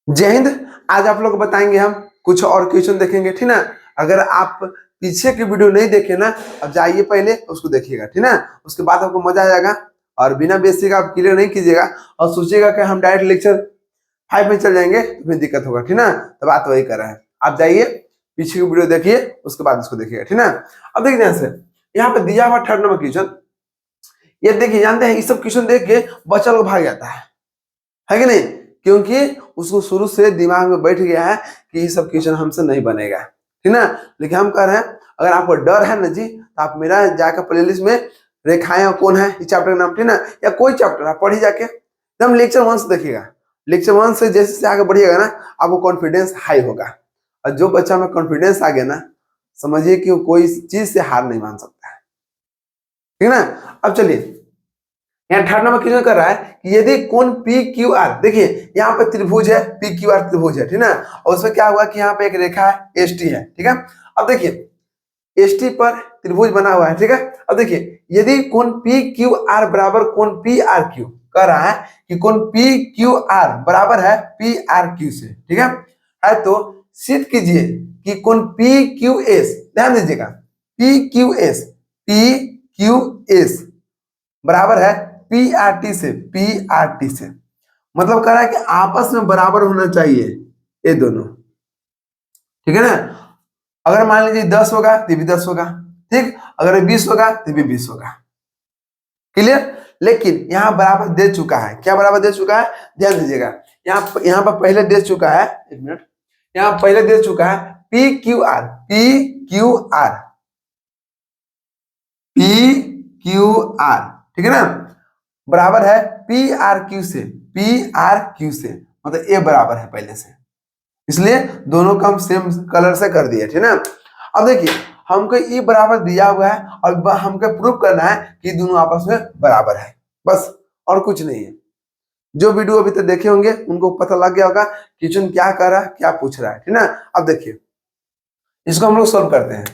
जय हिंद। आज आप लोग बताएंगे हम कुछ और क्वेश्चन देखेंगे, ठीक ना। अगर आप पीछे की वीडियो नहीं देखे ना, अब जाइए पहले उसको देखिएगा, ठीक ना। उसके बाद आपको मजा आ जाएगा और बिना बेसिक आप क्लियर नहीं कीजिएगा और सोचिएगा कि हम डायरेक्ट लेक्चर 5 में चल जाएंगे तो फिर दिक्कत होगा, ठीक ना। तो बात वही कर रहा है। आप जाइए पीछे की वीडियो देखिए, उसके बाद इसको देखिएगा, ठीक ना। अब देखिए ध्यान से, यहाँ पे दिया हुआ 3rd नंबर क्वेश्चन, ये देखिए, जानते हैं ये सब क्वेश्चन देख के बच्चा लोग भाग जाता है कि नहीं, क्योंकि उसको शुरू से दिमाग में बैठ गया है कि ये सब क्वेश्चन हमसे नहीं बनेगा, ठीक ना। लेकिन हम कह रहे हैं, अगर आपको डर है ना जी, तो आप मेरा जाकर प्लेलिस्ट में रेखाएं कौन है इस चैप्टर का नाम, ठीक ना, या कोई चैप्टर आप पढ़ी जाके एकदम लेक्चर 1 से देखिएगा। लेक्चर 1 से जैसे से आगे बढ़िएगा ना, आपको कॉन्फिडेंस हाई होगा। और जो बच्चा में कॉन्फिडेंस आ गया ना, समझिए कि वो कोई चीज से हार नहीं मान सकता है, ठीक ना। अब चलिए, यहाँ 3rd नंबर क्वेश्चन कर रहा है कि यदि कोण पी क्यू आर, देखिए यहाँ पे त्रिभुज है, पी क्यू आर त्रिभुज है, ठीक ना। और उसमें क्या हुआ कि यहाँ पे एक रेखा है एस टी है, ठीक है। अब देखिए एस टी पर त्रिभुज बना हुआ है, ठीक है। अब देखिए यदि कोण पी क्यू आर बराबर कोण पी आर क्यू, कह रहा है कि कोण पी क्यू आर बराबर है पी आर क्यू से, ठीक है। तो सिद्ध कीजिए कि कोण पी क्यू एस, ध्यान दीजिएगा, पी क्यू एस बराबर है पी आर टी से, पी आर टी से। मतलब कह रहा है कि आपस में बराबर होना चाहिए ये दोनों, ठीक है ना। अगर मान लीजिए 10 होगा तो भी 10 होगा, ठीक। अगर 20 होगा तो भी 20 होगा, क्लियर। लेकिन यहाँ बराबर दे चुका है, क्या बराबर दे चुका है, ध्यान दीजिएगा। यहाँ पर पहले दे चुका है, एक मिनट, यहाँ पहले दे चुका है P Q R, P Q R, P Q R, ठीक है ना, बराबर है पी आर क्यू से, पी आर क्यू से। मतलब ए बराबर है पहले से, इसलिए दोनों का हम सेम कलर से कर दिए, ठीक ना। अब देखिए हमको ई बराबर दिया हुआ है और हमको प्रूव करना है कि दोनों आपस में बराबर है, बस, और कुछ नहीं है। जो वीडियो अभी तक देखे होंगे उनको पता लग गया होगा क्वेश्चन क्या कर रहा है, क्या पूछ रहा है, ठीक ना। अब देखिए इसको हम लोग सॉल्व करते हैं।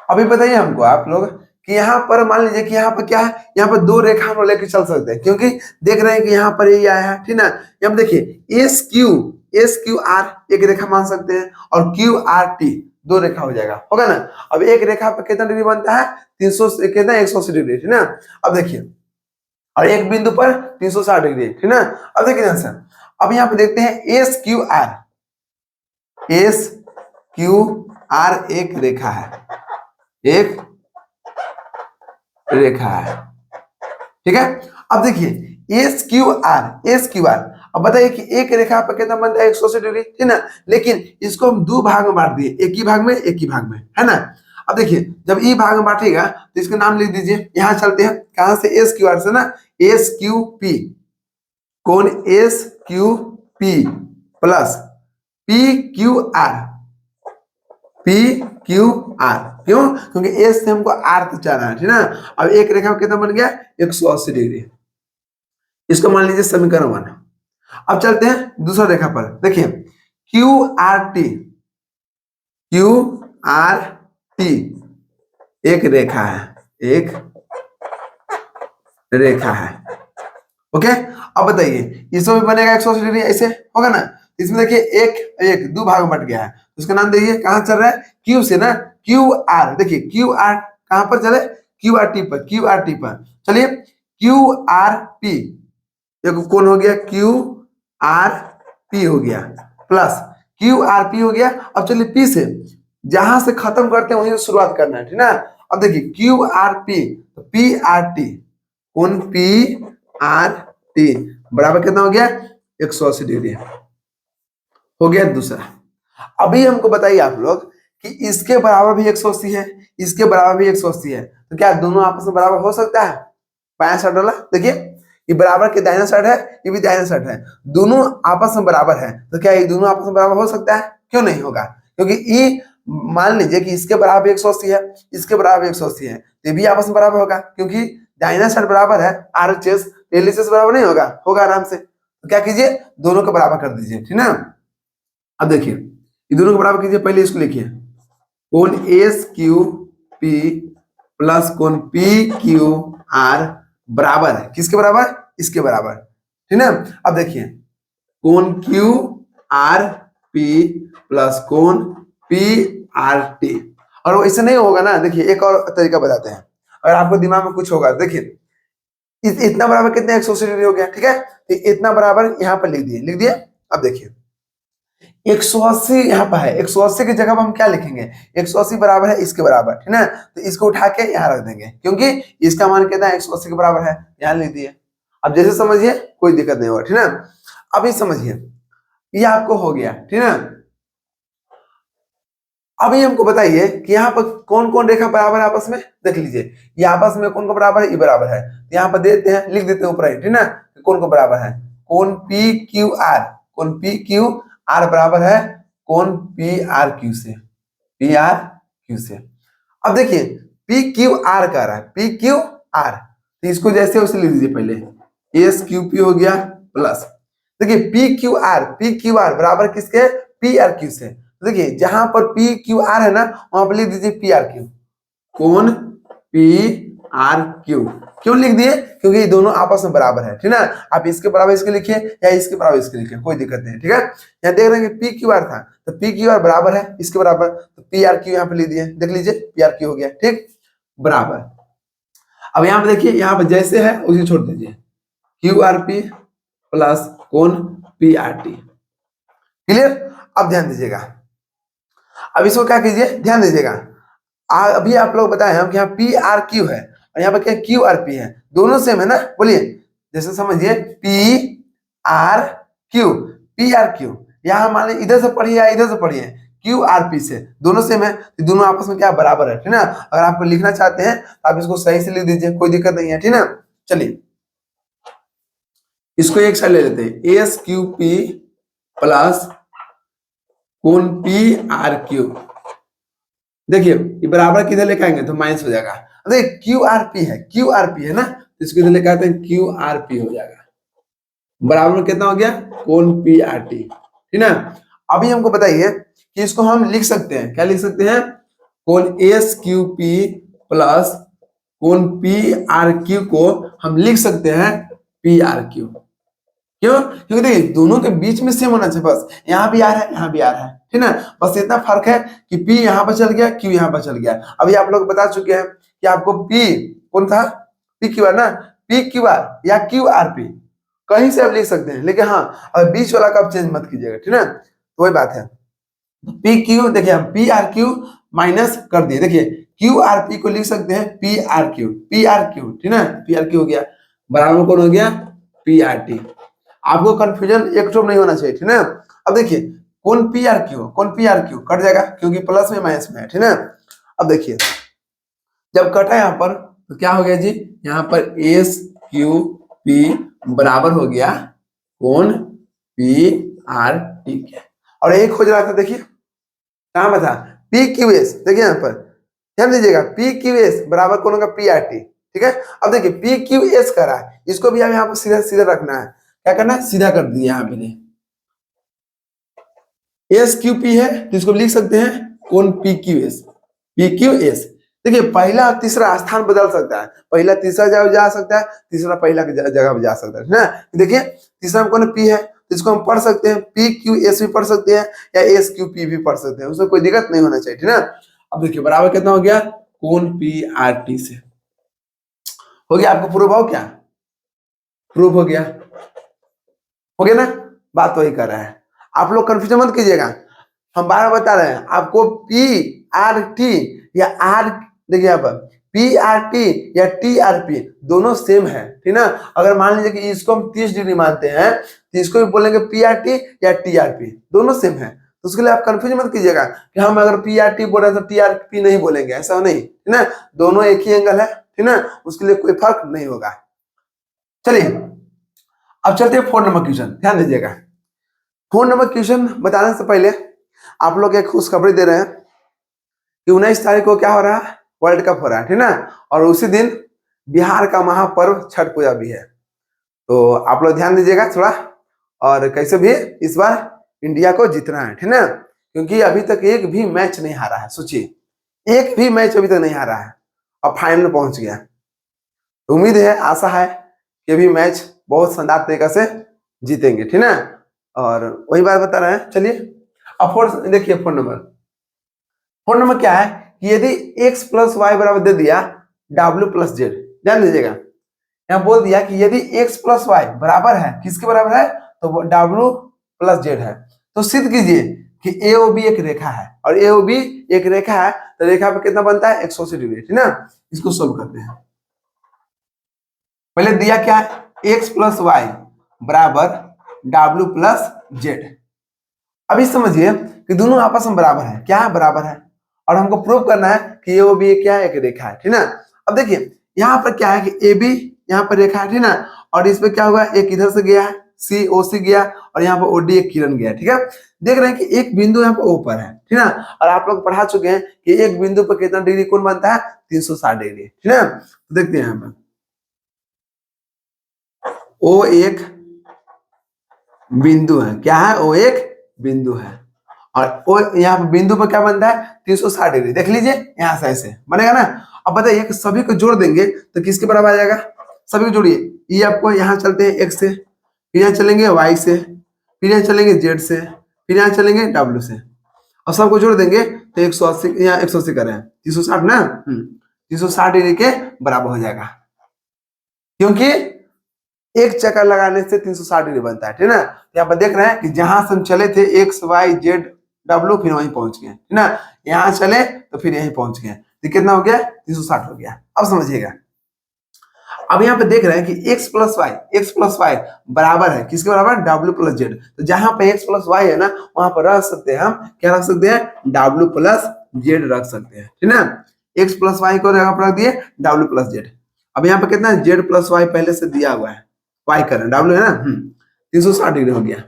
अभी बताइए हमको आप लोग कि यहाँ पर मान लीजिए कि यहाँ पर क्या है, यहाँ पर 2 रेखा हम लोग लेके चल सकते हैं, क्योंकि देख रहे हैं कि यहाँ पर ये आया है, ठीक ना। यहाँ देखिए एस क्यू आर एक रेखा मान सकते हैं और क्यू आर टी 2 रेखा हो जाएगा, होगा ना। अब एक रेखा पर कितना डिग्री बनता है, 300 से कितना 180 डिग्री, ठीक ना। अब देखिए, और एक बिंदु पर 360 डिग्री, ठीक ना। अब देखिए आंसर, अब यहाँ पे देखते हैं एस क्यू आर एक रेखा है, एक रेखा है, ठीक है। अब देखिए एस क्यू आर, अब बताइए कि एक रेखा पर कितना बनता है 180 डिग्री, ठीक ना। लेकिन इसको हम 2 भाग में बांट दिए, एक ही भाग में, एक ही भाग में, है ना। अब देखिए जब ई भाग में बांटेगा तो इसका नाम लिख दीजिए। यहाँ चलते हैं कहां से, एस क्यू आर से ना, एस क्यू पी, कौन S Q P plus P Q R, P Q R, क्यों, क्योंकि एस से हमको आर तक जाना है, ठीक ना। अब एक रेखा कितना बन गया 180 डिग्री, इसको मान लीजिए समीकरण 1। अब चलते हैं दूसरा रेखा पर, देखिए क्यू आर टी एक रेखा है, एक रेखा है, ओके। अब बताइए इसमें भी बनेगा 180 डिग्री, ऐसे होगा ना। इसमें देखिए एक 2 भाग में बट गया है, उसका नाम देखिए कहां चल रहा है, क्यू से ना, क्यू आर, देखिए क्यू आर कहां पर चले, क्यू आर टी पर, क्यू आर टी पर। चलिए क्यू आर पी, एक कौन हो गया, क्यू आर पी हो गया, प्लस क्यू आर पी हो गया। अब चलिए पी से जहां से खत्म करते हैं वहीं से शुरुआत करना है, ठीक ना। अब देखिए Q R P, P R T, कौन पी आर टी बराबर कितना हो गया 180 डिग्री, हो गया दूसरा। अभी हमको बताइए आप लोग कि इसके बराबर भी 180 है, इसके बराबर भी 180 है, तो क्या दोनों आपस में बराबर हो सकता है। बायां साइड वाला देखिए, ये बराबर के दाहिना साइड है, ये भी दाहिना साइड है, दोनों आपस में बराबर है, तो क्या ये दोनों आपस में बराबर हो सकता है, क्यों नहीं होगा। क्योंकि ये मान लीजिए कि इसके बराबर 180 है, इसके बराबर 180 है, तो ये भी आपस में बराबर होगा, क्योंकि दाहिना साइड बराबर है आरएचएस, एलएचएस बराबर नहीं होगा, होगा आराम से। तो क्या कीजिए, दोनों को बराबर कर दीजिए, ठीक ना। अब देखिए ये दोनों को बराबर कीजिए, पहले इसको लिखिए, कौन एस क्यू पी प्लस कौन पी क्यू आर बराबर है किसके बराबर, इसके बराबर, ठीक है। अब देखिए कोण क्यू आर पी प्लस कोण पी आर टी। और ऐसे नहीं होगा ना, देखिए एक और तरीका बताते हैं। अगर आपको दिमाग में कुछ होगा, देखिए इतना बराबर कितने 180 डिग्री हो गया, ठीक है। तो इतना बराबर यहाँ पर लिख दिए। अब देखिए 180 यहाँ पर है, 180 की जगह पर हम क्या लिखेंगे, 180 बराबर है इसके बराबर, ठीक है। तो इसको उठा के यहाँ रख देंगे, क्योंकि इसका मान कितना है 180 के बराबर है, यहाँ लिख दिए। अब जैसे समझिए कोई दिक्कत नहीं होगा, ठीक है। अभी समझिए ये आपको हो गया, ठीक है। अभी हमको बताइए कि यहाँ पर कौन कौन रेखा बराबर है आपस में, देख लीजिए ये आपस में कौन को बराबर है, ये बराबर है। यहाँ पर देते हैं, लिख देते हैं ऊपर ही, ठीक है। कौन को बराबर है, कौन पी क्यू आर, कौन पी क्यू आर बराबर है कौन पी आर क्यू से, पी आर क्यू से। अब देखिए पी क्यू आर का रहा है, पी क्यू आर, तो इसको जैसे उसे लिख दीजिए पहले, एस क्यू पी हो गया प्लस, देखिए पी क्यू आर बराबर किसके, पी आर क्यू से। देखिए जहां पर पी क्यू आर है ना, वहां पर लिख दीजिए पी आर क्यू, कौन पी आर क्यू। क्यों लिख दिए, क्योंकि ये दोनों आपस में बराबर है, ठीक है। आप इसके बराबर इसके लिखिए या इसके बराबर इसके लिखिए, कोई दिक्कत नहीं, ठीक है। यहाँ देख रहे हैं पी क्यू आर था, तो पी क्यू आर बराबर है इसके बराबर, तो पी आर क्यू यहाँ पे लिख दिए, देख लीजिए पी आर क्यू हो गया, ठीक बराबर। अब यहाँ पे देखिए, यहाँ पे जैसे है उसे छोड़ दीजिए, क्यू आर पी प्लस कौन पी आर टी, क्लियर। अब ध्यान दीजिएगा, अब इसको क्या कीजिए, ध्यान दीजिएगा। अभी आप लोग बताए हम कि यहाँ पी आर क्यू है और यहाँ पर क्या क्यू आर पी है, दोनों सेम है ना, बोलिए। जैसे समझिए P R Q, P R Q, यहाँ मान लीजिए इधर से पढ़िए या इधर से पढ़िए, क्यू आर पी से, दोनों सेम है, तो दोनों आपस में क्या बराबर है, ठीक है। अगर आपको लिखना चाहते हैं तो आप इसको सही से लिख दीजिए, कोई दिक्कत नहीं है, ठीक है। चलिए इसको एक साइड ले लेते हैं, एस क्यू पी प्लस कौन पी आर क्यू। देखिए ये बराबर किधर लेके आएंगे तो माइनस हो जाएगा। देखिए क्यू आर पी है, क्यू आर पी है ना, तो इसको इधर लेके आते हैं, क्यू आर पी हो जाएगा, बराबर में कितना हो गया कौन पी आर टी, ठीक है। अभी हमको बताइए कि इसको हम लिख सकते हैं, क्या लिख सकते हैं, कौन एस क्यू पी प्लस कौन पी आर क्यू को हम लिख सकते हैं पी आर क्यू। क्यों, क्योंकि देखिए दोनों के बीच में सेम होना चाहिए, बस यहाँ भी आ रहा है यहाँ भी आ रहा है, ठीक है। बस इतना फर्क है कि P यहाँ पर चल गया, Q यहाँ पर चल गया। अभी आप लोग बता चुके हैं कि आपको P कौन था, P Q R ना, P Q R या Q R P कहीं से आप लिख सकते हैं, लेकिन हाँ अब बीच वाला का आप चेंज मत कीजिएगा, ठीक है। तो वही बात है, P Q देखिए हम P R Q माइनस कर दिए, देखिए Q R P को लिख सकते हैं P R Q, P R Q, ठीक है, P R Q हो गया, बराबर कौन हो गया P R T। आपको कंफ्यूजन एक तो नहीं होना चाहिए, ठीक है। अब देखिए कौन पी आर क्यू, कौन पी आर क्यू कट जाएगा क्योंकि प्लस में माइनस में है, ठीक है। अब देखिए जब कटा यहाँ पर तो क्या हो गया जी, यहाँ पर एस क्यू पी बराबर हो गया कौन पी आर टी के, और एक हो रहा था, देखिए कहाँ पर था पी क्यू एस, देखिए यहाँ पर ध्यान दीजिएगा, पी क्यू एस बराबर कौन होगा पी आर टी, ठीक है। अब देखिए पी क्यू एस कर रहा है, इसको भी यहाँ पर सीधा सीधा रखना है, क्या करना है सीधा कर दिया, यहाँ पे एस क्यू पी है तो इसको लिख सकते हैं कौन P Q S, P Q S. देखिए पहला और तीसरा स्थान बदल सकता है, पहला तीसरा जगह जा सकता है, तीसरा पहला की जगह पे जा सकता है ना। देखिए तीसरा में कौन पी है तो इसको हम पढ़ सकते हैं पी क्यू एस भी पढ़ सकते हैं या एस क्यू पी भी पढ़ सकते हैं, उसमें कोई दिक्कत नहीं होना चाहिए, ठीक है। अब देखिए बराबर कितना हो गया कौन पी आर टी से, हो गया। आपको प्रूफ हो, क्या प्रूफ हो गया, हो गया ना, बात वही कर रहा है। आप लोग कंफ्यूजन मत कीजिएगा, हम बार बार बता रहे हैं आपको पी आर टी या आर, देखिए यहाँ पर पी आर टी या टी आर पी दोनों सेम है, ठीक ना। अगर मान लीजिए कि इसको हम 30 डिग्री मानते हैं तो इसको भी बोलेंगे पी आर टी या टी आर पी, दोनों सेम है। तो उसके लिए आप कंफ्यूज मत कीजिएगा कि हम अगर पी आर टी बोल रहे हैं तो टी आर पी नहीं बोलेंगे, ऐसा नहीं, ठीक ना। दोनों एक ही एंगल है, ठीक ना, उसके लिए कोई फर्क नहीं होगा। चलिए अब चलते हैं 4 नंबर क्वेश्चन, ध्यान दीजिएगा। 4 नंबर क्वेश्चन बताने से पहले आप लोग एक खुशखबरी दे रहे हैं कि 19 तारीख को क्या हो रहा है, वर्ल्ड कप हो रहा है, ठीक ना। और उसी दिन बिहार का महापर्व छठ पूजा भी है, तो आप लोग ध्यान दीजिएगा थोड़ा, और कैसे भी इस बार इंडिया को जीतना है, ठीक ना, क्योंकि अभी तक एक भी मैच नहीं हारा है, सोचिए एक भी मैच अभी तक नहीं हारा है और फाइनल पहुंच गया। तो उम्मीद है, आशा है कि अभी मैच बहुत शानदार तरीके से जीतेंगे, ठीक है। और वही बात बता रहे हैं। चलिए अब देखिए फोन नंबर क्या है कि यदि x प्लस वाई बराबर दे दिया w प्लस जेड, ध्यान दीजिएगा यहाँ बोल दिया कि यदि x प्लस वाई बराबर है, किसके बराबर है, तो वो w प्लस जेड है, तो सिद्ध कीजिए कि ए ओ बी एक रेखा है, और ए ओ बी एक रेखा है तो रेखा पर कितना बनता है 180 डिग्री, ठीक ना। इसको सोल्व करते हैं। पहले दिया क्या है, x प्लस वाई बराबर w प्लस जेड। अभी समझिए कि दोनों आपस में बराबर है, क्या है, बराबर है, और हमको प्रूव करना है कि ए ओ बी क्या है, एक रेखा है, ठीक ना। अब देखिए यहाँ पर क्या है कि ए बी यहाँ पर रेखा है, ठीक ना, और इस पे क्या हुआ, एक इधर से गया है सी ओ सी गया, और यहाँ पर ओडी एक किरण गया, ठीक है। देख रहे हैं कि एक बिंदु यहाँ पर ऊपर है, ठीक ना, और आप लोग पढ़ा चुके हैं कि एक बिंदु पर कितना डिग्री कोण बनता है, 360 डिग्री, ठीक ना। तो देखते हैं यहाँ पर ओ एक बिंदु है, क्या है, ओ एक बिंदु है, और ओ यहाँ पर बिंदु पर क्या बनता है 360 डिग्री, देख लीजिए यहाँ से ऐसे बनेगा ना। अब बताइए कि सभी को जोड़ देंगे तो किसके बराबर आ जाएगा, सभी को जोड़िए, ये आपको यहाँ चलते हैं x से, फिर यहाँ चलेंगे y से, फिर यहाँ चलेंगे z से, फिर यहाँ चलेंगे w से, और सबको जोड़ देंगे तो 180, यहाँ 180 करें 360 ना, 360 डिग्री के बराबर हो जाएगा, क्योंकि एक चक्कर लगाने से 360 डिग्री बनता है, ठीक ना। यहाँ पर देख रहे हैं कि जहां से हम चले थे x y z w, फिर वहीं पहुंच गए, ठीक ना, यहाँ चले तो फिर यहीं पहुंच गए, तो कितना हो गया 360 हो गया। अब समझिएगा, अब यहाँ पे देख रहे हैं कि x प्लस वाई बराबर है, किसके बराबर, w प्लस जेड। तो जहां पे x प्लस वाई है ना, वहां पर रख सकते हैं हम, क्या रख सकते हैं, w प्लस जेड रख सकते हैं, ठीक ना। x प्लस वाई को यहाँ पर रख दिए w प्लस जेड। अब यहाँ पे कितना है, z प्लस वाई पहले से दिया हुआ है, y करें w है ना, 360 डिग्री हो गया।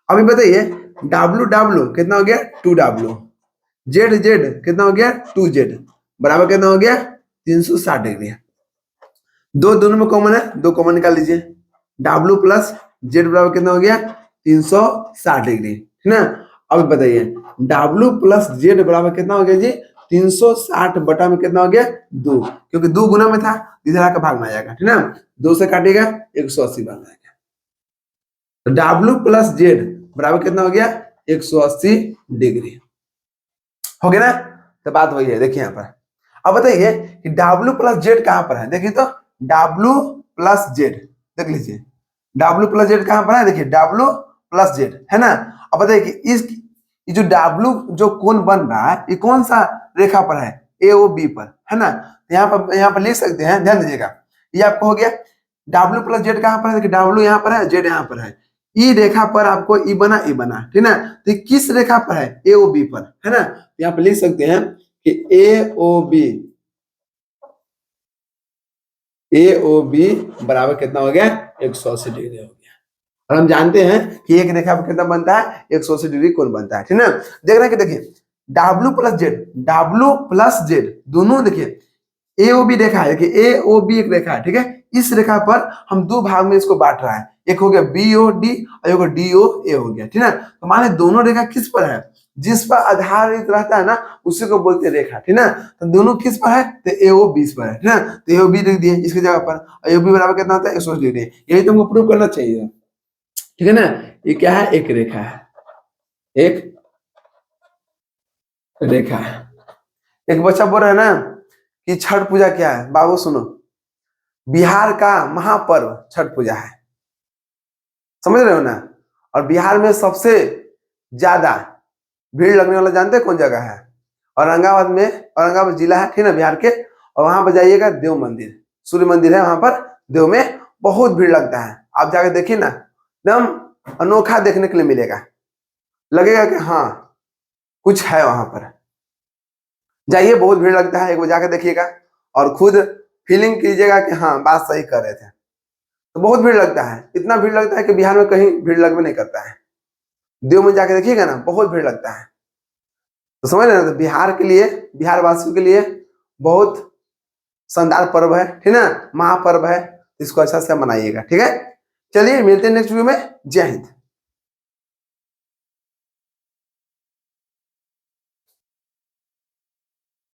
अभी बताइए w कितना हो गया 2w, z कितना हो गया 2z, बराबर कितना हो गया 360 डिग्री। दोनों में कॉमन है, दो कॉमन निकाल लीजिए, w प्लस जेड बराबर कितना हो गया 360 डिग्री, ठीक ना। अब बताइए w प्लस जेड बराबर कितना हो गया जी 360 बटा में कितना हो गया 2, क्योंकि 2 गुना में था, इधर आकर भाग में आ जाएगा, ठीक ना, 2 से काटेगा 180 बन जाएगा। तो w प्लस जेड बराबर कितना हो गया 180 डिग्री, हो गया ना। तो बात वही है, देखिए यहाँ पर। अब बताइए कि w प्लस जेड कहां पर है, देखिए तो w प्लस जेड, देख लीजिए w प्लस जेड कहां पर है, देखिए w प्लस जेड है ना। अब बताइए कि इस जो w जो कोण बन रहा है, ये कौन सा रेखा पर है, AOB पर, है ना। यहाँ पर लिख सकते हैं, ध्यान दीजिएगा, ये आपको हो गया w प्लस जेड कहां पर है, देखिए w यहाँ पर है, जेड यहाँ पर है, ई रेखा पर आपको ई बना, ठीक ना। तो किस रेखा पर है, AOB पर, है ना। यहाँ पर लिख सकते हैं कि AOB बराबर कितना हो गया 180 डिग्री हो गया। और हम जानते हैं कि एक रेखा पर कितना बनता है 180 डिग्री कोण बनता है, ठीक ना। देख रहे हैं कि देखिए w प्लस जेड दोनों देखिए AOB रेखा है, देखिए AOB एक रेखा है, ठीक है। इस रेखा पर हम दो भाग में इसको बांट रहा है, एक हो गया BOD और एक हो DOA हो गया, ठीक ना। तो माने दोनों रेखा किस पर है, जिस पर आधारित रहता है ना उसी को बोलते हैं रेखा, ठीक ना। तो दोनों किस पर है, तो AOB पर है, ठीक ना। तो AOB लिख दिए इसकी जगह पर, AOB बराबर कितना होता है 180 डिग्री, यही तुमको प्रूव करना चाहिए, ठीक है ना। ये क्या है, एक रेखा है, एक रेखा है। एक बच्चा बोल रहा है ना कि छठ पूजा क्या है, बाबू सुनो, बिहार का महापर्व छठ पूजा है, समझ रहे हो ना। और बिहार में सबसे ज्यादा भीड़ लगने वाला जानते हैं कौन जगह है, औरंगाबाद जिला है, ठीक ना, बिहार के। और वहां पर जाइएगा देव मंदिर, सूर्य मंदिर है वहां पर, देव में बहुत भीड़ लगता है, आप जाकर देखिए ना, एकदम अनोखा देखने के लिए मिलेगा, लगेगा कि हाँ कुछ है वहां पर, जाइए बहुत भीड़ लगता है, एक बार जाकर देखिएगा और खुद फीलिंग कीजिएगा कि हाँ बात सही कर रहे थे। तो बहुत भीड़ लगता है, इतना भीड़ लगता है कि बिहार में कहीं भीड़ लगने नहीं करता है, देव में जाके देखिएगा ना बहुत भीड़ लगता है। तो समझ रहे ना, तो बिहार के लिए, बिहार वासियों के लिए बहुत शानदार पर्व है, ठीक ना, महापर्व है, इसको अच्छा से मनाइएगा, ठीक है। चलिए मिलते हैं नेक्स्ट वीडियो में, जय हिंद।